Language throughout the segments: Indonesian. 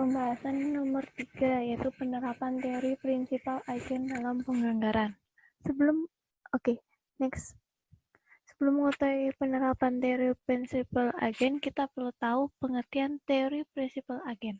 pembahasan nomor 3, yaitu penerapan teori prinsipal agen dalam penganggaran. Sebelum mengetahui penerapan teori prinsipal agen, kita perlu tahu pengertian teori prinsipal agen.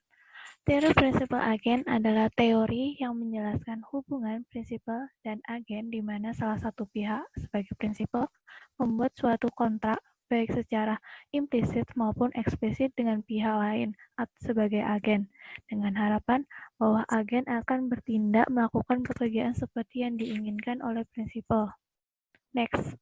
Teori prinsipal agen adalah teori yang menjelaskan hubungan prinsipal dan agen di mana salah satu pihak sebagai prinsipal membuat suatu kontrak baik secara implisit maupun eksplisit dengan pihak lain sebagai agen, dengan harapan bahwa agen akan bertindak melakukan pekerjaan seperti yang diinginkan oleh prinsipal. Next.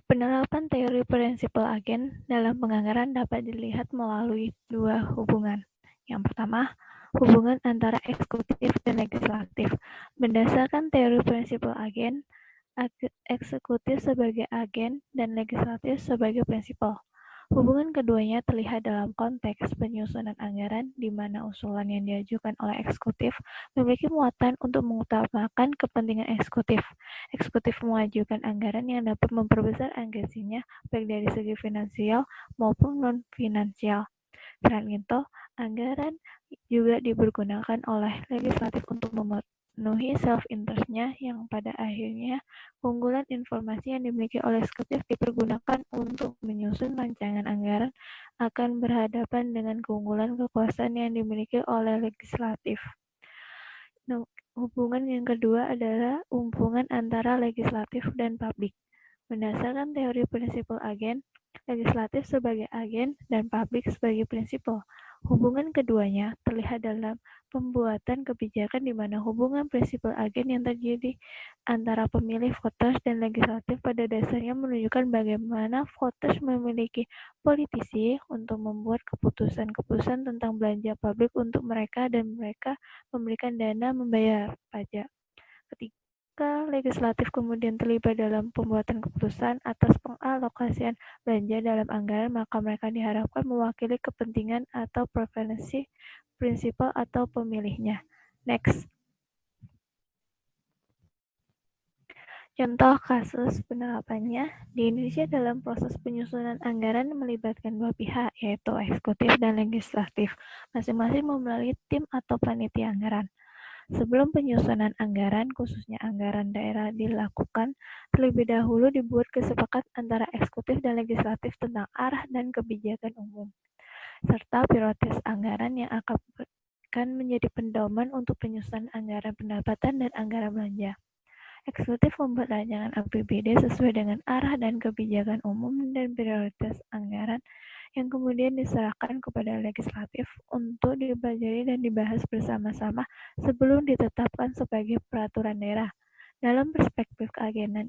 Penerapan teori prinsipal agen dalam penganggaran dapat dilihat melalui dua hubungan. Yang pertama, hubungan antara eksekutif dan legislatif. Berdasarkan teori prinsipal agen, eksekutif sebagai agen dan legislatif sebagai prinsipal. Hubungan keduanya terlihat dalam konteks penyusunan anggaran di mana usulan yang diajukan oleh eksekutif memiliki muatan untuk mengutamakan kepentingan eksekutif. Eksekutif mengajukan anggaran yang dapat memperbesar anggarannya baik dari segi finansial maupun non-finansial. Selain itu, anggaran juga dipergunakan oleh legislatif untuk memenuhi self-interest-nya yang pada akhirnya keunggulan informasi yang dimiliki oleh eksekutif dipergunakan untuk menyusun rancangan anggaran akan berhadapan dengan keunggulan kekuasaan yang dimiliki oleh legislatif. Hubungan yang kedua adalah hubungan antara legislatif dan publik. Berdasarkan teori prinsipal agen, legislatif sebagai agen dan publik sebagai prinsipal. Hubungan keduanya terlihat dalam pembuatan kebijakan di mana hubungan prinsipal agen yang terjadi antara pemilih voters dan legislatif pada dasarnya menunjukkan bagaimana voters memiliki politisi untuk membuat keputusan-keputusan tentang belanja publik untuk mereka dan mereka memberikan dana membayar pajak. Ketika legislatif kemudian terlibat dalam pembuatan keputusan atas pengalokasian belanja dalam anggaran, maka mereka diharapkan mewakili kepentingan atau preferensi prinsipal atau pemilihnya. Next. Contoh kasus penerapannya, di Indonesia dalam proses penyusunan anggaran melibatkan dua pihak, yaitu eksekutif dan legislatif, masing-masing melalui tim atau panitia anggaran. Sebelum penyusunan anggaran, khususnya anggaran daerah dilakukan, terlebih dahulu dibuat kesepakatan antara eksekutif dan legislatif tentang arah dan kebijakan umum, serta prioritas anggaran yang akan menjadi pedoman untuk penyusunan anggaran pendapatan dan anggaran belanja. Eksekutif membuat rancangan APBD sesuai dengan arah dan kebijakan umum dan prioritas anggaran yang kemudian diserahkan kepada legislatif untuk dipelajari dan dibahas bersama-sama sebelum ditetapkan sebagai peraturan daerah. Dalam perspektif keagenan,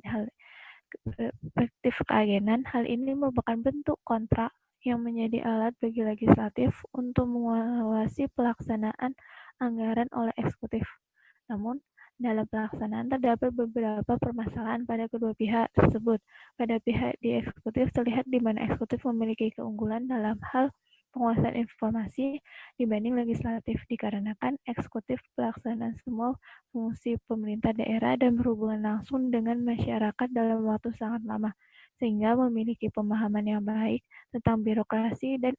hal ini merupakan bentuk kontrak yang menjadi alat bagi legislatif untuk mengawasi pelaksanaan anggaran oleh eksekutif. Namun, dalam pelaksanaan terdapat beberapa permasalahan pada kedua pihak tersebut. Pada pihak di eksekutif terlihat di mana eksekutif memiliki keunggulan dalam hal penguasaan informasi dibanding legislatif dikarenakan eksekutif pelaksanaan semua fungsi pemerintah daerah dan berhubungan langsung dengan masyarakat dalam waktu sangat lama, sehingga memiliki pemahaman yang baik tentang birokrasi dan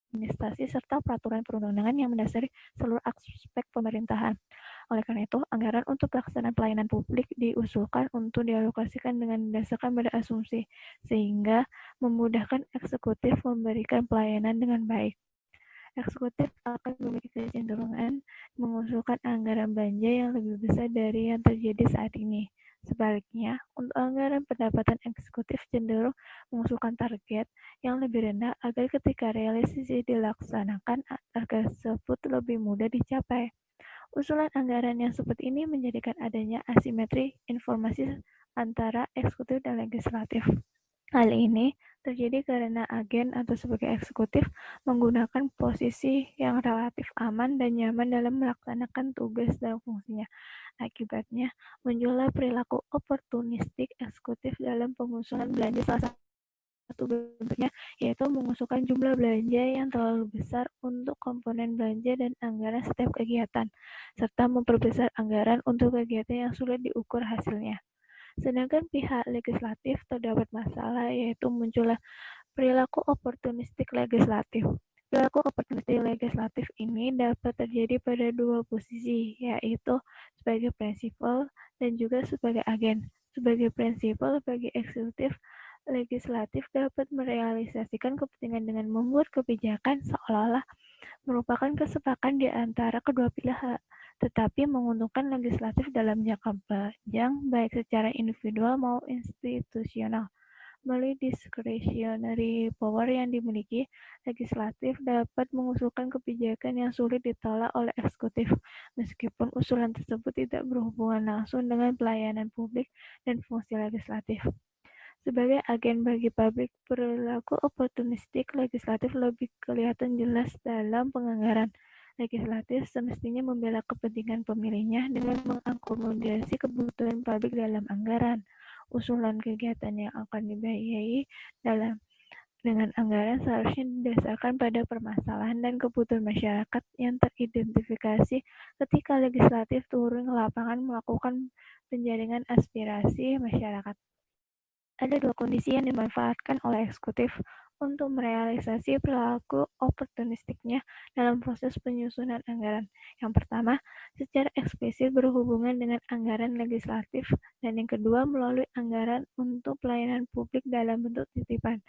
administrasi serta peraturan perundang-undangan yang mendasari seluruh aspek pemerintahan. Oleh karena itu, anggaran untuk pelaksanaan pelayanan publik diusulkan untuk dialokasikan dengan didasarkan pada asumsi, sehingga memudahkan eksekutif memberikan pelayanan dengan baik. Eksekutif akan memiliki kecenderungan mengusulkan anggaran belanja yang lebih besar dari yang terjadi saat ini. Sebaliknya, untuk anggaran pendapatan eksekutif cenderung mengusulkan target yang lebih rendah agar ketika realisasi dilaksanakan, target tersebut lebih mudah dicapai. Usulan anggaran yang seperti ini menjadikan adanya asimetri informasi antara eksekutif dan legislatif. Hal ini terjadi karena agen atau sebagai eksekutif menggunakan posisi yang relatif aman dan nyaman dalam melaksanakan tugas dan fungsinya. Akibatnya, muncullah perilaku oportunistik eksekutif dalam pengusulan belanja. Salah satu bentuknya yaitu mengusulkan jumlah belanja yang terlalu besar untuk komponen belanja dan anggaran setiap kegiatan, serta memperbesar anggaran untuk kegiatan yang sulit diukur hasilnya. Sedangkan pihak legislatif terdapat masalah, yaitu munculnya perilaku oportunistik legislatif. Perilaku oportunistik legislatif ini dapat terjadi pada dua posisi, yaitu sebagai prinsipal dan juga sebagai agen. Sebagai prinsipal bagi eksekutif, legislatif dapat merealisasikan kepentingan dengan membuat kebijakan seolah-olah merupakan kesepakatan di antara kedua pihak, tetapi menguntungkan legislatif dalam jangka panjang baik secara individual maupun institusional. Melalui discretionary power yang dimiliki, legislatif dapat mengusulkan kebijakan yang sulit ditolak oleh eksekutif, meskipun usulan tersebut tidak berhubungan langsung dengan pelayanan publik dan fungsi legislatif. Sebagai agen bagi publik, perilaku oportunistik legislatif lebih kelihatan jelas dalam penganggaran. Legislatif semestinya membela kepentingan pemilihnya dengan mengakomodasi kebutuhan publik dalam anggaran. Usulan kegiatan yang akan dibiayai dengan anggaran seharusnya didasarkan pada permasalahan dan kebutuhan masyarakat yang teridentifikasi ketika legislatif turun ke lapangan melakukan penjaringan aspirasi masyarakat. Ada dua kondisi yang dimanfaatkan oleh eksekutif untuk merealisasi perilaku oportunistiknya dalam proses penyusunan anggaran. Yang pertama, secara eksplisit berhubungan dengan anggaran legislatif, dan yang kedua melalui anggaran untuk pelayanan publik dalam bentuk titipan.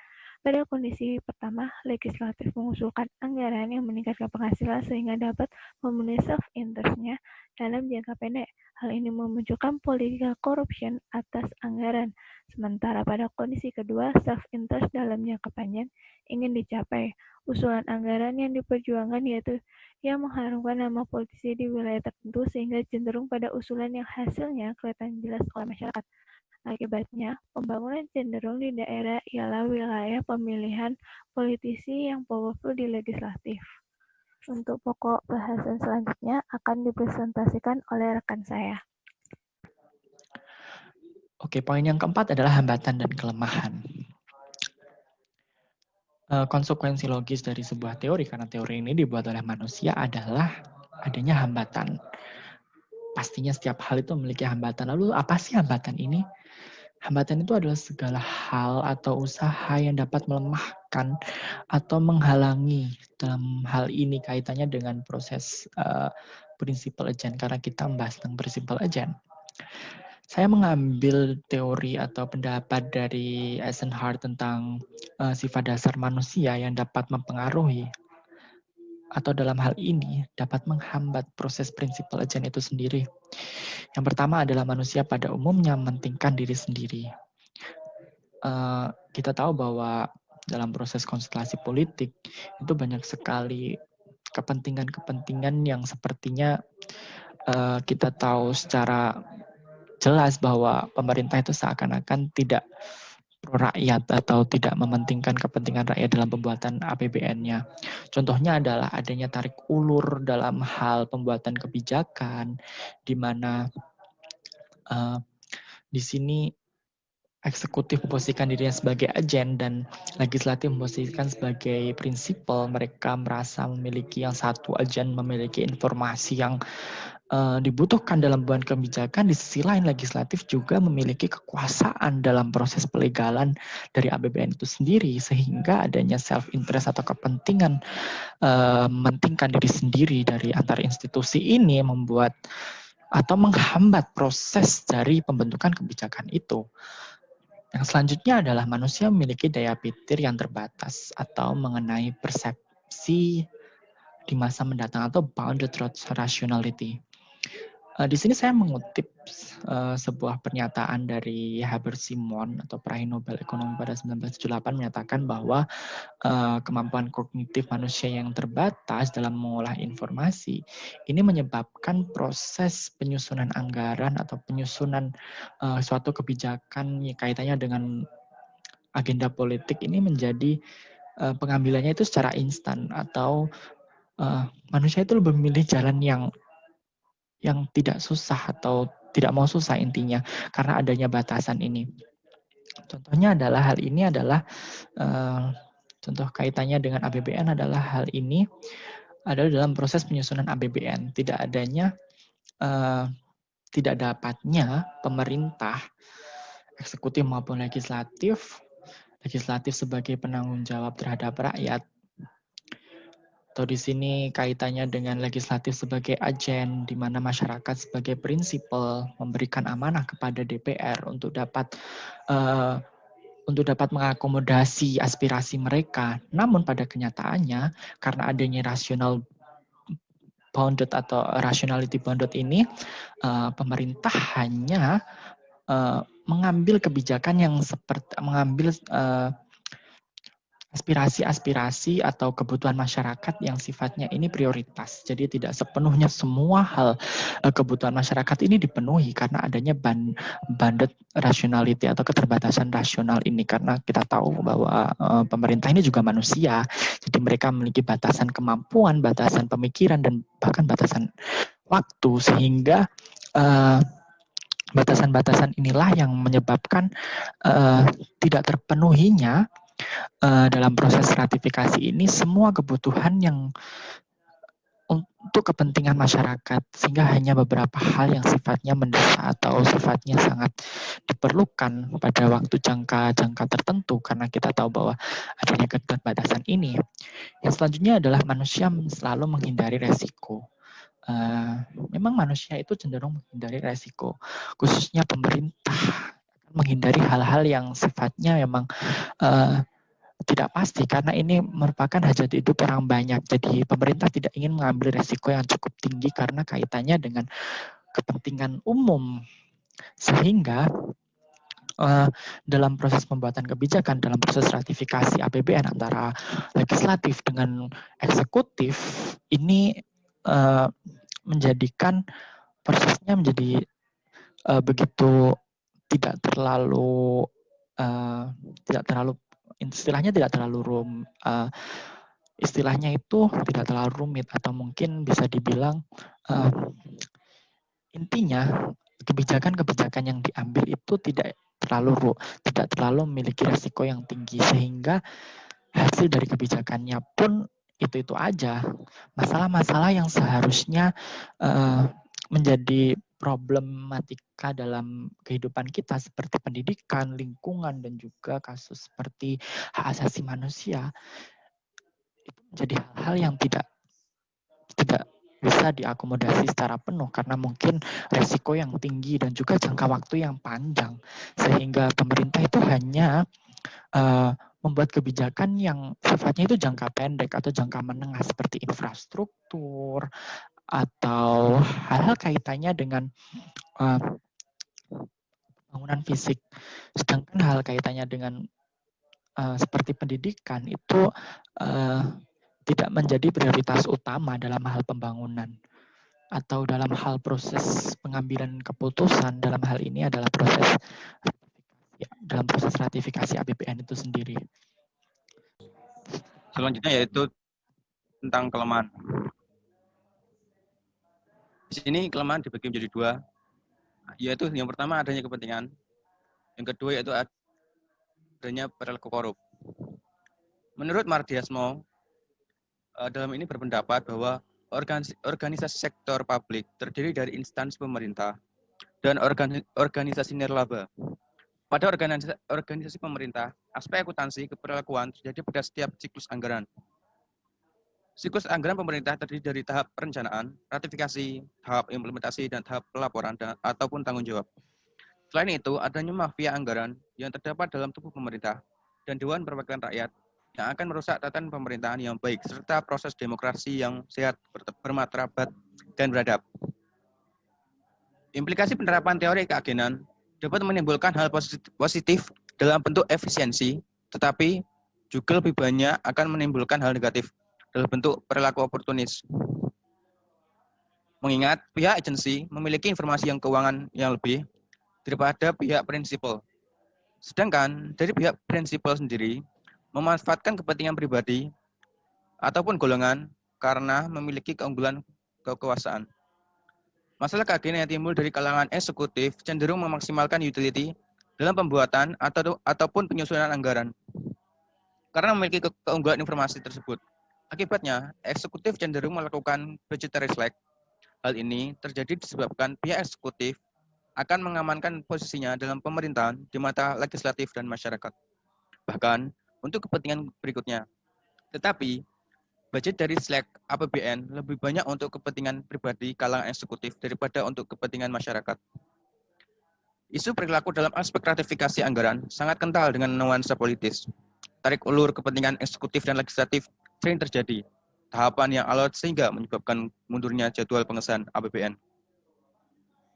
Pada kondisi pertama, legislatif mengusulkan anggaran yang meningkatkan penghasilan sehingga dapat memenuhi self-interest-nya dalam jangka pendek. Hal ini memunculkan political corruption atas anggaran. Sementara pada kondisi kedua, self-interest dalam jangka panjang ingin dicapai. Usulan anggaran yang diperjuangkan yaitu yang mengharumkan nama politisi di wilayah tertentu sehingga cenderung pada usulan yang hasilnya kelihatan jelas oleh masyarakat. Akibatnya, pembangunan cenderung di daerah ialah wilayah pemilihan politisi yang powerful di legislatif. Untuk pokok bahasan selanjutnya akan dipresentasikan oleh rekan saya. Oke, poin yang keempat adalah hambatan dan kelemahan. Konsekuensi logis dari sebuah teori, karena teori ini dibuat oleh manusia, adalah adanya hambatan. Pastinya setiap hal itu memiliki hambatan. Lalu apa sih hambatan ini? Hambatan itu adalah segala hal atau usaha yang dapat melemahkan atau menghalangi. Dalam hal ini kaitannya dengan proses principal agent, karena kita membahas tentang principal agent. Saya mengambil teori atau pendapat dari Eisenhower tentang sifat dasar manusia yang dapat mempengaruhi atau dalam hal ini dapat menghambat proses principal agent itu sendiri. Yang pertama adalah manusia pada umumnya mementingkan diri sendiri. Kita tahu bahwa dalam proses konstelasi politik itu banyak sekali kepentingan-kepentingan yang sepertinya kita tahu secara jelas bahwa pemerintah itu seakan-akan tidak pro rakyat atau tidak mementingkan kepentingan rakyat dalam pembuatan APBN-nya. Contohnya adalah adanya tarik ulur dalam hal pembuatan kebijakan, di mana di sini eksekutif memposisikan dirinya sebagai agen dan legislatif memposisikan sebagai prinsipal. Mereka merasa memiliki yang satu agen, memiliki informasi yang dibutuhkan dalam pembuatan kebijakan. Di sisi lain legislatif juga memiliki kekuasaan dalam proses pelegalan dari APBN itu sendiri, sehingga adanya self interest atau kepentingan mementingkan diri sendiri dari antar institusi ini membuat atau menghambat proses dari pembentukan kebijakan itu. Yang selanjutnya adalah manusia memiliki daya pikir yang terbatas atau mengenai persepsi di masa mendatang atau bounded rationality. Di sini saya mengutip sebuah pernyataan dari Herbert Simon atau peraih Nobel Ekonomi pada 1978 menyatakan bahwa kemampuan kognitif manusia yang terbatas dalam mengolah informasi ini menyebabkan proses penyusunan anggaran atau penyusunan suatu kebijakan kaitannya dengan agenda politik ini menjadi pengambilannya itu secara instan atau manusia itu lebih memilih jalan yang tidak susah atau tidak mau susah intinya karena adanya batasan ini. Contohnya adalah hal ini adalah contoh kaitannya dengan APBN adalah hal ini adalah dalam proses penyusunan APBN tidak adanya tidak dapatnya pemerintah eksekutif maupun legislatif. Legislatif sebagai penanggung jawab terhadap rakyat. Atau di sini kaitannya dengan legislatif sebagai agen, di mana masyarakat sebagai prinsipal memberikan amanah kepada DPR untuk dapat mengakomodasi aspirasi mereka. Namun pada kenyataannya, karena adanya rasional bounded atau rationality bounded ini, pemerintah hanya mengambil kebijakan yang mengambil aspirasi-aspirasi atau kebutuhan masyarakat yang sifatnya ini prioritas. Jadi tidak sepenuhnya semua hal kebutuhan masyarakat ini dipenuhi karena adanya bounded rationality atau keterbatasan rasional ini. Karena kita tahu bahwa pemerintah ini juga manusia, jadi mereka memiliki batasan kemampuan, batasan pemikiran, dan bahkan batasan waktu, sehingga batasan-batasan inilah yang menyebabkan tidak terpenuhinya dalam proses ratifikasi ini semua kebutuhan yang untuk kepentingan masyarakat, sehingga hanya beberapa hal yang sifatnya mendesak atau sifatnya sangat diperlukan pada waktu jangka tertentu, karena kita tahu bahwa adanya keterbatasan ini. Yang selanjutnya adalah manusia selalu menghindari resiko. Memang manusia itu cenderung menghindari resiko, khususnya pemerintah menghindari hal-hal yang sifatnya memang tidak pasti, karena ini merupakan hajat hidup orang banyak. Jadi pemerintah tidak ingin mengambil resiko yang cukup tinggi karena kaitannya dengan kepentingan umum. Sehingga dalam proses pembuatan kebijakan, dalam proses ratifikasi APBN antara legislatif dengan eksekutif, ini menjadikan prosesnya menjadi begitu tidak terlalu istilahnya tidak terlalu istilahnya itu tidak terlalu rumit, atau mungkin bisa dibilang intinya kebijakan-kebijakan yang diambil itu tidak terlalu memiliki resiko yang tinggi, sehingga hasil dari kebijakannya pun itu aja. Masalah-masalah yang seharusnya menjadi problematika dalam kehidupan kita seperti pendidikan, lingkungan, dan juga kasus seperti hak asasi manusia, itu menjadi hal-hal yang tidak bisa diakomodasi secara penuh karena mungkin resiko yang tinggi dan juga jangka waktu yang panjang, sehingga pemerintah itu hanya membuat kebijakan yang sifatnya itu jangka pendek atau jangka menengah seperti infrastruktur atau hal-hal kaitannya dengan bangunan fisik. Sedangkan hal kaitannya dengan seperti pendidikan itu tidak menjadi prioritas utama dalam hal pembangunan atau dalam hal proses pengambilan keputusan. Dalam hal ini adalah dalam proses ratifikasi APBN itu sendiri. Selanjutnya yaitu tentang kelemahan. Di sini kelemahan dibagi menjadi dua, yaitu yang pertama adanya kepentingan, yang kedua yaitu adanya perilaku korup. Menurut Mardiasmo, dalam ini berpendapat bahwa organisasi sektor publik terdiri dari instansi pemerintah dan organisasi nirlaba. Pada organisasi pemerintah, aspek akuntansi keperilakuan terjadi pada setiap siklus anggaran. Siklus anggaran pemerintah terdiri dari tahap perencanaan, ratifikasi, tahap implementasi, dan tahap pelaporan ataupun tanggung jawab. Selain itu, adanya mafia anggaran yang terdapat dalam tubuh pemerintah dan Dewan Perwakilan Rakyat yang akan merusak tatanan pemerintahan yang baik serta proses demokrasi yang sehat, bermartabat, dan beradab. Implikasi penerapan teori keagenan dapat menimbulkan hal positif dalam bentuk efisiensi, tetapi juga lebih banyak akan menimbulkan hal negatif dalam bentuk perilaku oportunis. Mengingat pihak agensi memiliki informasi yang keuangan yang lebih daripada pihak prinsipal. Sedangkan dari pihak prinsipal sendiri memanfaatkan kepentingan pribadi ataupun golongan karena memiliki keunggulan kekuasaan. Masalah keagenan yang timbul dari kalangan eksekutif cenderung memaksimalkan utility dalam pembuatan ataupun penyusunan anggaran karena memiliki keunggulan informasi tersebut. Akibatnya, eksekutif cenderung melakukan budgetary slack. Hal ini terjadi disebabkan pihak eksekutif akan mengamankan posisinya dalam pemerintahan di mata legislatif dan masyarakat. Bahkan untuk kepentingan berikutnya. Tetapi budget dari SLEK APBN lebih banyak untuk kepentingan pribadi kalangan eksekutif daripada untuk kepentingan masyarakat. Isu perilaku dalam aspek ratifikasi anggaran sangat kental dengan nuansa politis. Tarik ulur kepentingan eksekutif dan legislatif sering terjadi. Tahapan yang alot sehingga menyebabkan mundurnya jadwal pengesahan APBN.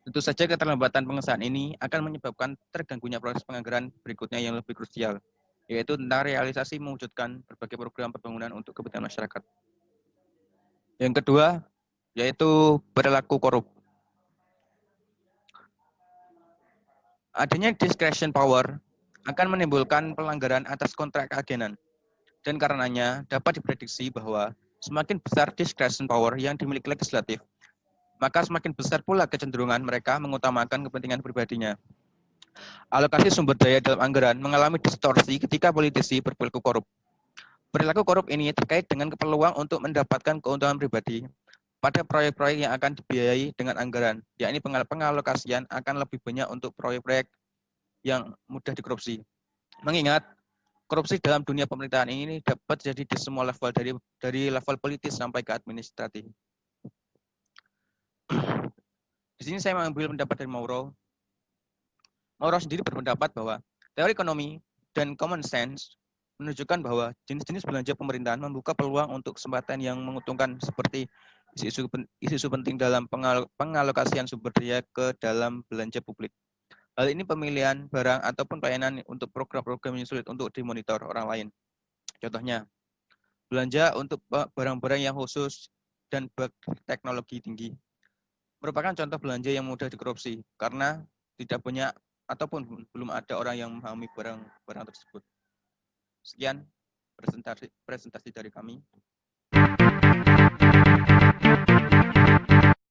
Tentu saja keterlambatan pengesahan ini akan menyebabkan terganggunya proses penganggaran berikutnya yang lebih krusial, yaitu tentang realisasi mewujudkan berbagai program pembangunan untuk kepentingan masyarakat. Yang kedua, yaitu perilaku korup. Adanya discretion power akan menimbulkan pelanggaran atas kontrak keagenan, dan karenanya dapat diprediksi bahwa semakin besar discretion power yang dimiliki legislatif, maka semakin besar pula kecenderungan mereka mengutamakan kepentingan pribadinya. Alokasi sumber daya dalam anggaran mengalami distorsi ketika politisi berperilaku korup. Perilaku korup ini terkait dengan peluang untuk mendapatkan keuntungan pribadi pada proyek-proyek yang akan dibiayai dengan anggaran, yakni pengalokasian akan lebih banyak untuk proyek-proyek yang mudah dikorupsi. Mengingat korupsi dalam dunia pemerintahan ini dapat terjadi di semua level, dari level politis sampai ke administratif. Di sini saya mengambil pendapat dari Mauro. Mauro sendiri berpendapat bahwa teori ekonomi dan common sense menunjukkan bahwa jenis-jenis belanja pemerintahan membuka peluang untuk kesempatan yang menguntungkan seperti isu-isu penting dalam pengalokasian sumber daya ke dalam belanja publik. Hal ini pemilihan barang ataupun pelayanan untuk program-program yang sulit untuk dimonitor orang lain. Contohnya, belanja untuk barang-barang yang khusus dan berteknologi tinggi merupakan contoh belanja yang mudah dikorupsi karena tidak banyak ataupun belum ada orang yang memahami barang-barang tersebut. Sekian presentasi dari kami.